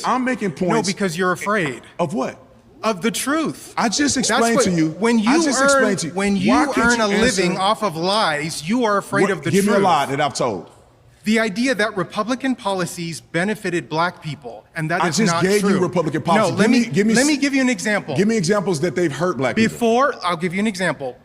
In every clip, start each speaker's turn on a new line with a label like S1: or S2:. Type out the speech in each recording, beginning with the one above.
S1: I'm making points.
S2: No, because you're afraid.
S1: Of what?
S2: Of the truth.
S1: I just explained to you.
S2: When you earn a living off of lies, you are afraid of the truth.
S1: Give me a lie that I've told.
S2: The idea that Republican policies benefited black people, and that is not true.
S1: I just gave you Republican policies.
S2: No, let me give you an example.
S1: Give me examples that they've hurt black people.
S2: I'll give you an example.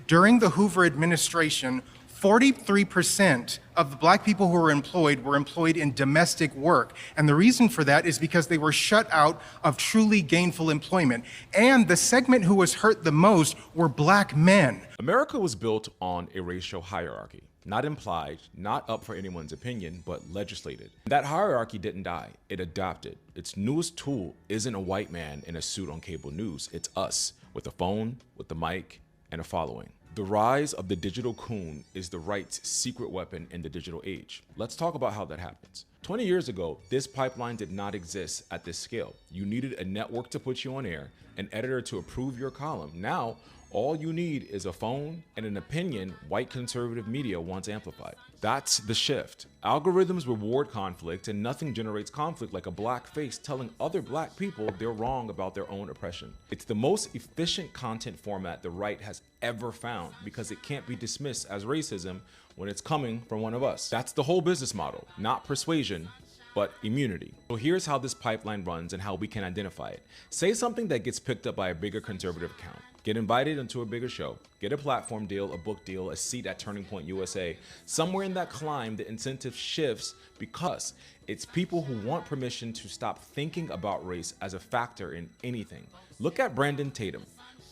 S2: During the Hoover administration, 43% of the black people who were employed in domestic work. And the reason for that is because they were shut out of truly gainful employment. And the segment who was hurt the most were black men.
S3: America was built on a racial hierarchy. Not implied, not up for anyone's opinion, but legislated. That hierarchy didn't die, it adapted. Its newest tool isn't a white man in a suit on cable news, it's us, with a phone, with the mic, and a following. The rise of the digital coon is the right's secret weapon in the digital age. Let's talk about how that happens. 20 years ago, this pipeline did not exist at this scale. You needed a network to put you on air, an editor to approve your column. Now, all you need is a phone and an opinion white conservative media wants amplified. That's the shift. Algorithms reward conflict, and nothing generates conflict like a black face telling other black people they're wrong about their own oppression. It's the most efficient content format the right has ever found because it can't be dismissed as racism when it's coming from one of us. That's the whole business model, not persuasion, but immunity. So here's how this pipeline runs and how we can identify it. Say something that gets picked up by a bigger conservative account. Get invited into a bigger show, get a platform deal, a book deal, a seat at Turning Point USA. Somewhere in that climb, the incentive shifts because it's people who want permission to stop thinking about race as a factor in anything. Look at Brandon Tatum,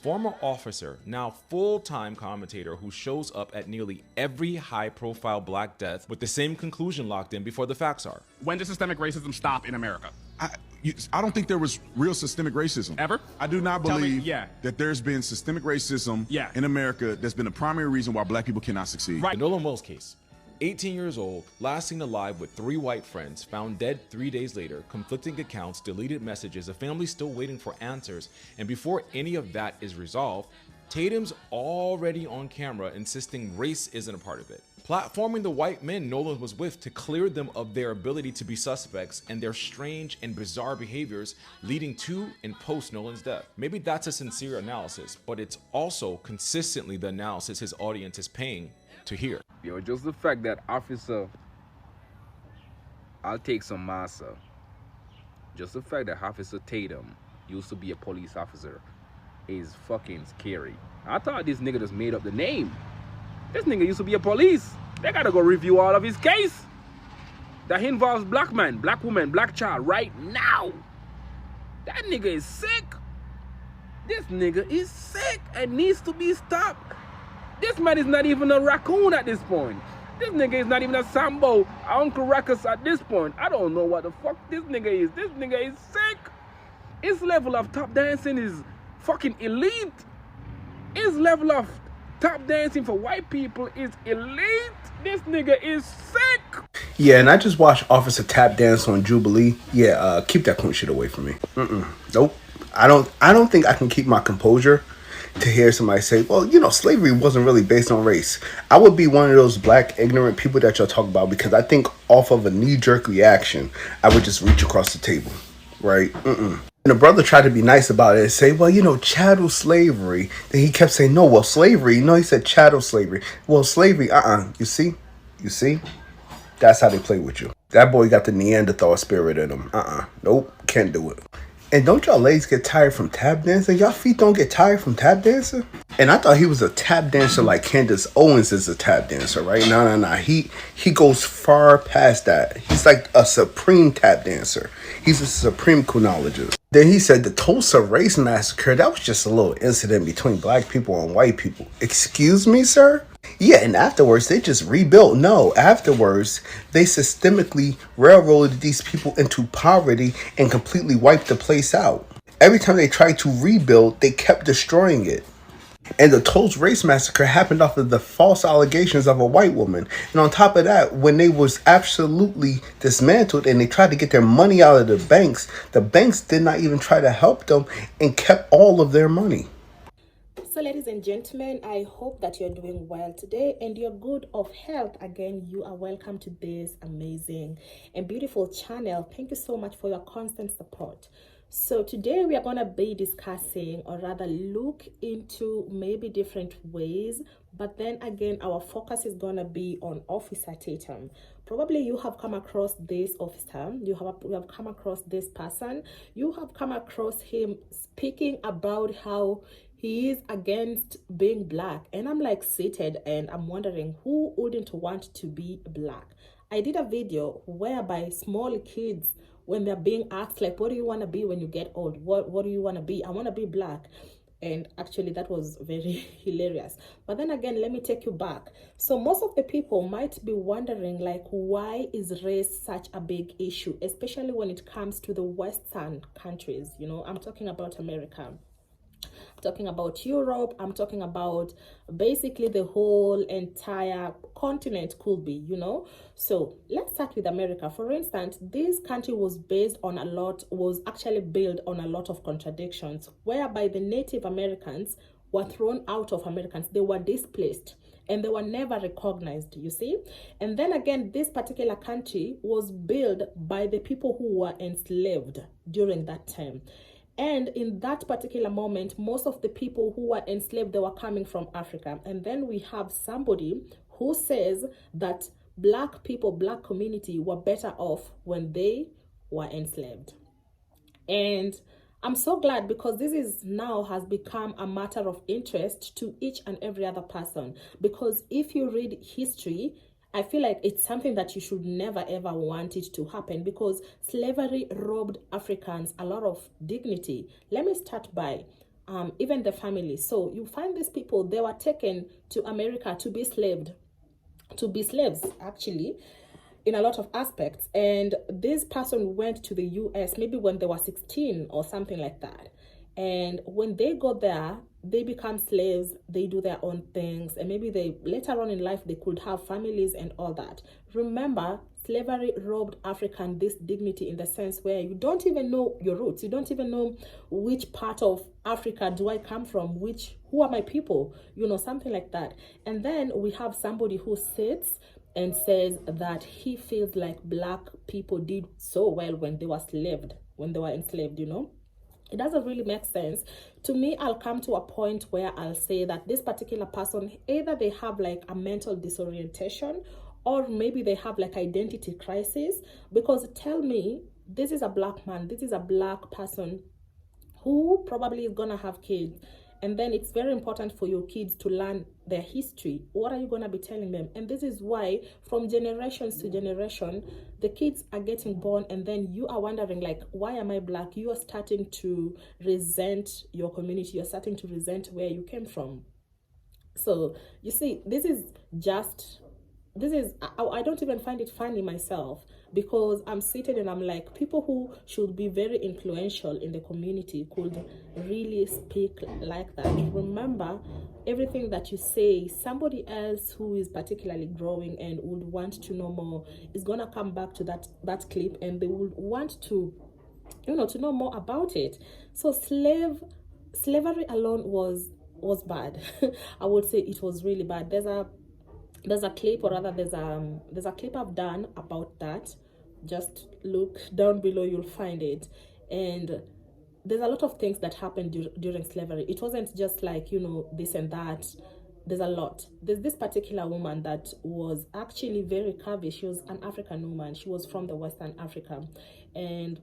S3: former officer, now full-time commentator who shows up at nearly every high-profile black death with the same conclusion locked in before the facts are.
S4: When does systemic racism stop in America?
S1: I don't think there was real systemic racism.
S4: Ever?
S1: I do not believe
S4: yeah.
S1: that there's been systemic racism in America that's been the primary reason why black people cannot succeed.
S3: Right. The Nolan Wells case. 18 years old, last seen alive with 3 white friends, found dead 3 days later, conflicting accounts, deleted messages, a family still waiting for answers, and before any of that is resolved, Tatum's already on camera insisting race isn't a part of it. Platforming the white men Nolan was with to clear them of their ability to be suspects and their strange and bizarre behaviors leading to and post Nolan's death. Maybe that's a sincere analysis, but it's also consistently the analysis his audience is paying to hear.
S5: Yo, just the fact that officer, I'll take some massa. Just the fact that Officer Tatum used to be a police officer is fucking scary. I thought this nigga just made up the name. This nigga used to be a police. They gotta go review all of his case. That involves black man, black woman, black child right now. That nigga is sick. This nigga is sick and needs to be stopped. This man is not even a raccoon at this point. This nigga is not even a Sambo, Uncle Ruckus at this point. I don't know what the fuck this nigga is. This nigga is sick. His level of top dancing is fucking elite. His level of top dancing for white people is elite. This nigga is sick.
S6: Yeah, and I just watched Officer Tap Dance on Jubilee. Yeah, keep that cunt shit away from me. Nope. I don't think I can keep my composure to hear somebody say, well, you know, slavery wasn't really based on race. I would be one of those black ignorant people that y'all talk about because I think off of a knee-jerk reaction, I would just reach across the table, right? And the brother tried to be nice about it and say, well, you know, chattel slavery. Then he kept saying, no, well, slavery. No, he said chattel slavery. Well, slavery, You see? That's how they play with you. That boy got the Neanderthal spirit in him. Nope, can't do it. And don't y'all ladies get tired from tap dancing? Y'all feet don't get tired from tap dancing? And I thought he was a tap dancer like Candace Owens is a tap dancer, right? No. He goes far past that. He's like a supreme tap dancer. He's a supreme chronologist. Then he said the Tulsa Race Massacre, that was just a little incident between black people and white people. Excuse me, sir? Yeah, and afterwards, they just rebuilt. No, afterwards, they systemically railroaded these people into poverty and completely wiped the place out. Every time they tried to rebuild, they kept destroying it. And the Tulsa Race Massacre happened off of the false allegations of a white woman. And on top of that, when they was absolutely dismantled and they tried to get their money out of the banks did not even try to help them and kept all of their money.
S7: So ladies and gentlemen, I hope that you're doing well today and you're good of health. Again, you are welcome to this amazing and beautiful channel. Thank you so much for your constant support. So today we are going to be discussing, or rather look into maybe different ways, but then again our focus is going to be on Officer Tatum. Probably you have come across this officer, you have come across this person, you have come across him speaking about how he is against being black, and I'm like seated and I'm wondering who wouldn't want to be black. I did a video whereby small kids, when they're being asked like, what do you want to be when you get old, what do you want to be? I want to be black. And actually that was very hilarious. But then again, let me take you back. So most of the people might be wondering like, why is race such a big issue, especially when it comes to the Western countries? You know, I'm talking about America, talking about Europe, I'm talking about basically the whole entire continent could be, you know. So let's start with America. For instance, this country was actually built on a lot of contradictions, whereby the Native Americans were thrown out of Americans. They were displaced and they were never recognized, you see. And then again, this particular country was built by the people who were enslaved during that time. And in that particular moment, most of the people who were enslaved, they were coming from Africa. And then we have somebody who says that black people, black community were better off when they were enslaved. And I'm so glad, because this is now has become a matter of interest to each and every other person. Because if you read history, I feel like it's something that you should never ever want it to happen, because slavery robbed Africans a lot of dignity. Let me start by even the family. So you find these people, they were taken to America to be slaves actually, in a lot of aspects. And this person went to the US maybe when they were 16 or something like that. And when they got there, they become slaves, they do their own things, and maybe they later on in life they could have families and all that. Remember, slavery robbed African this dignity, in the sense where you don't even know your roots, you don't even know which part of Africa do I come from, who are my people, you know, something like that. And then we have somebody who sits and says that he feels like black people did so well when they were enslaved, you know. It doesn't really make sense to me. I'll come to a point where I'll say that this particular person, either they have like a mental disorientation, or maybe they have like identity crisis. Because tell me, this is a black man, this is a black person who probably is gonna have kids, and then it's very important for your kids to learn their history. What are you going to be telling them? And this is why from generations to generation, the kids are getting born, and then you are wondering like, why am I black? You are starting to resent your community. You're starting to resent where you came from. So you see, I don't even find it funny myself, because I'm seated and I'm like, people who should be very influential in the community could really speak like that. Remember, everything that you say, somebody else who is particularly growing and would want to know more is gonna come back to that clip, and they would want to, you know, to know more about it. So slavery alone was bad. I would say it was really bad. There's a clip, or rather there's a clip I've done about that. Just look down below, you'll find it. And there's a lot of things that happened during slavery. It wasn't just like, you know, this and that. There's a lot. There's this particular woman that was actually very curvy. She was an African woman. She was from the Western Africa, and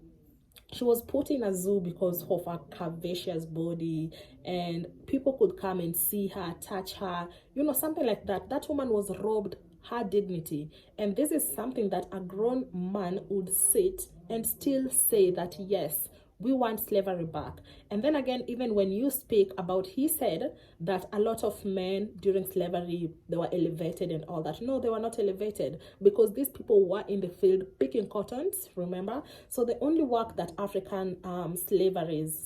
S7: she was put in a zoo because of her curvaceous body, and people could come and see her, touch her, you know, something like that. That woman was robbed her dignity. And this is something that a grown man would sit and still say that, yes, we want slavery back. And then again, even when you speak about, he said that a lot of men during slavery, they were elevated and all that. No, they were not elevated, because these people were in the field picking cottons, remember? So the only work that African slaves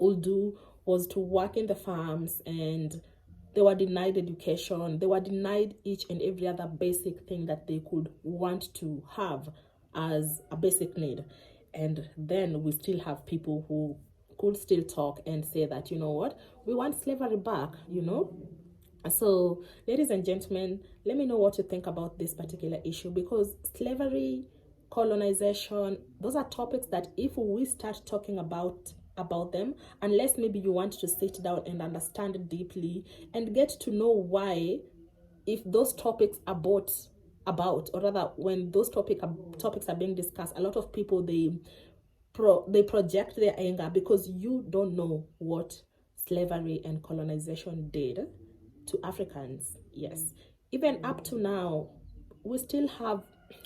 S7: would do was to work in the farms, and they were denied education. They were denied each and every other basic thing that they could want to have as a basic need. And then we still have people who could still talk and say that, you know what, we want slavery back, you know. So, ladies and gentlemen, let me know what you think about this particular issue, because slavery, colonization, those are topics that if we start talking about them, unless maybe you want to sit down and understand it deeply and get to know why, if those topics are about, or rather when those topics are being discussed, a lot of people, they project their anger because you don't know what slavery and colonization did to Africans. Yes, even up to now, we still have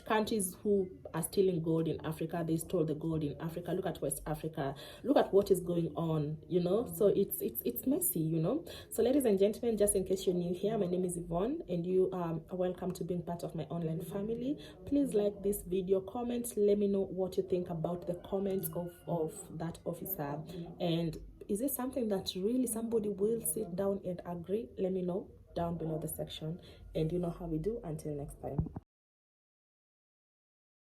S7: countries who are stealing gold in Africa. They stole the gold in Africa. Look at West Africa. Look at what is going on, you know. So it's messy, you know. So ladies and gentlemen, just in case you're new here, my name is Yvonne and you are welcome to being part of my online family. Please like this video, comment, let me know what you think about the comments of that officer, and is it something that really somebody will sit down and agree? Let me know down below the section, and you know how we do. Until next time.